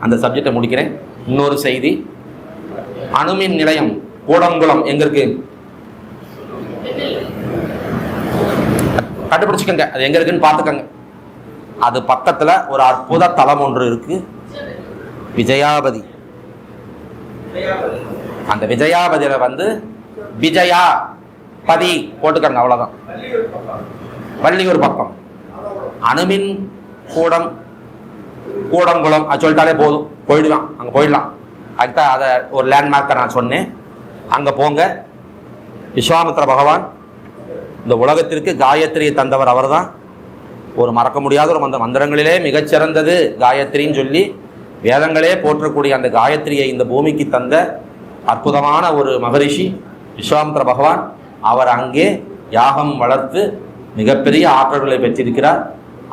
அந்த சப்ஜெக்டை முடிக்கிறேன். இன்னொரு செய்தி, அணுமின் நிலையம் கூடங்குளம் எங்க இருக்கு? கண்டுபிடிச்சுக்கங்க, அது எங்க இருக்குன்னு பார்த்துக்கங்க. அது பக்கத்துல ஒரு அற்புத தலம் ஒன்று இருக்கு, விஜயாபதி. அந்த விஜயாபதியில வந்து விஜயா பதி போட்டுக்கங்க, அவ்வளவுதான். வள்ளியூர் பக்கம் அணுமின் கூடம் கூடங்குளம் அது சொல்லிட்டாலே போதும், போயிடலாம், அங்கே போயிடலாம். அதுதான் அதை ஒரு லேண்ட்மார்க்கை நான் சொன்னேன். அங்கே போங்க. விஸ்வாமித்திர பகவான் இந்த உலகத்திற்கு காயத்ரியை தந்தவர் அவர் தான். ஒரு மறக்க முடியாத ஒரு மந்திரங்களிலே மிகச்சிறந்தது காயத்ரின்னு சொல்லி வேதங்களே போற்றக்கூடிய அந்த காயத்ரியை இந்த பூமிக்கு தந்த அற்புதமான ஒரு மகரிஷி விஸ்வாமித்திர பகவான். அவர் அங்கே யாகம் வளர்த்து மிகப்பெரிய ஆற்றல்களை பெற்றிருக்கிறார்.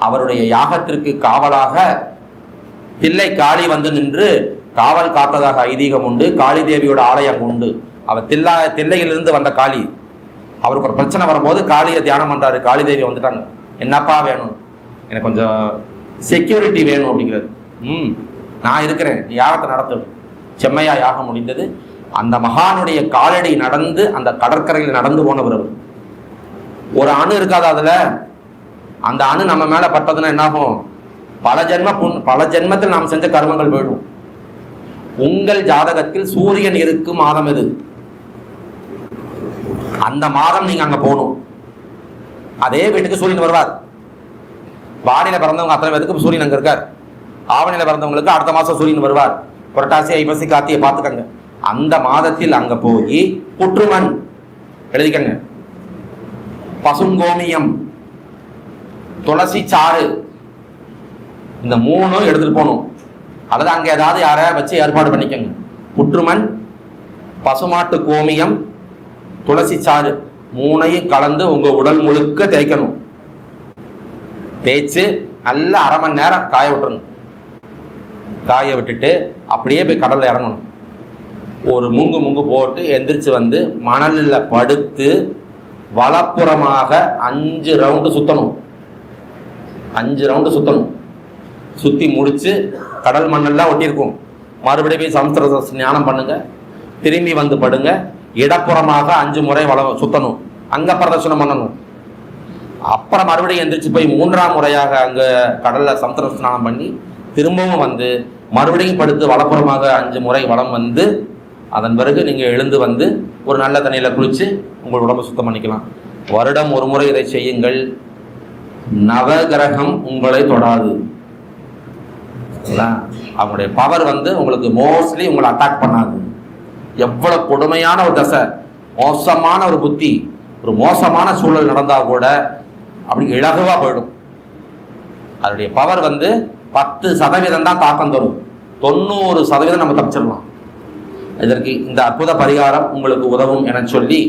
அவருடைய யாகத்திற்கு காவலாக தில்லை காளி வந்து நின்று காவல் காத்ததாக ஐதீகம் உண்டு. காளி தேவியோட ஆலயம் உண்டு. அவர் தில்லையிலிருந்து வந்த காளி. அவருக்கு ஒரு பிரச்சனை வரும்போது காளியை தியானம் பண்றாரு. காளி தேவி வந்துட்டாங்க, என்னப்பா வேணும், எனக்கு கொஞ்சம் செக்யூரிட்டி வேணும் அப்படிங்கிறது. நான் இருக்கிறேன், யாகத்தை நடத்தும். செம்மையா யாகம் முடிந்தது. அந்த மகானுடைய காலடி நடந்து அந்த கடற்கரையில் நடந்து போனவர் அவர். ஒரு அணு இருக்காது அதுல. அந்த அணு நம்ம மேல பட்டதுன்னா என்னாகும்? பல ஜென்மத்தில் நாம் செஞ்ச கர்மங்கள் போயிடும். உங்கள் ஜாதகத்தில் சூரியன் இருக்கும் மாதம் எது? அந்த மாதம் நீங்க அங்க போகணும். அதே வீட்டுக்கு சூரியன் வருவார். வானிலை பிறந்தவங்க அத்தனை பேருக்கு சூரியன் அங்க இருக்கார். ஆவணியில பிறந்தவங்களுக்கு அடுத்த மாசம் சூரியன் வருவார். புரட்டாசி ஐப்பசி கார்த்திகை பார்த்துக்கங்க. அந்த மாதத்தில் அங்க போய் புற்றுமண் எழுதிக்கங்க, பசுங்கோமியம், துளசி சாறு, இந்த மூணும் எடுத்துட்டு போகணும். அல்லது அங்க ஏதாவது யாரையா வச்சு ஏற்பாடு பண்ணிக்கங்க. புற்றுமண், பசுமாட்டு கோமியம், துளசி சாறு மூணையும் கலந்து உங்க உடல் முழுக்க தேய்க்கணும். தேய்ச்சு நல்லா 1/2 மணி நேரம் காய விட்டுறணும். காய விட்டுட்டு அப்படியே போய் கடல்ல இறங்கணும். ஒரு மூங்கு போட்டு எந்திரிச்சு வந்து மணலில் படுத்து வலப்புறமாக 5 ரவுண்டு சுத்தணும். 5 ரவுண்டு சுத்தணும். சுத்தி முடிச்சு கடல் மண்ணெல்லாம் ஒட்டியிருக்கும். மறுபடியும் போய் சமுத்திர ஸ்நானம் பண்ணுங்க. திரும்பி வந்து படுங்க. இடப்புறமாக 5 முறை சுத்தணும். அங்க பிரதர்சனம் பண்ணணும். அப்புறம் மறுபடியும் எந்திரிச்சு போய் 3ஆம் முறையாக அங்க கடல்ல சமுத்திர ஸ்நானம் பண்ணி திரும்பவும் வந்து மறுபடியும் படுத்து வலப்புறமாக 5 முறை வலம் வந்து அதன் பிறகு நீங்க எழுந்து வந்து ஒரு நல்ல தண்ணியில குளிச்சு உங்கள் உடம்பை சுத்தம் பண்ணிக்கலாம். வருடம் ஒரு முறை இதை செய்யுங்கள். நவகிரகம் உங்களை தொடாது. அவங்களுடைய பவர் வந்து உங்களுக்கு மோஸ்ட்லி உங்களை அட்டாக் பண்ணாது. எவ்வளவு கொடுமையான ஒரு தசை, மோசமான ஒரு புத்தி, ஒரு மோசமான சூழல் நடந்தா கூட அப்படி இலகுவா போயிடும். அதனுடைய பவர் வந்து 10% தான் தாக்கம் தரும். 90% நம்ம தப்பிச்சிடலாம். இதற்கு இந்த அற்புத பரிகாரம் உங்களுக்கு உதவும் என சொல்லி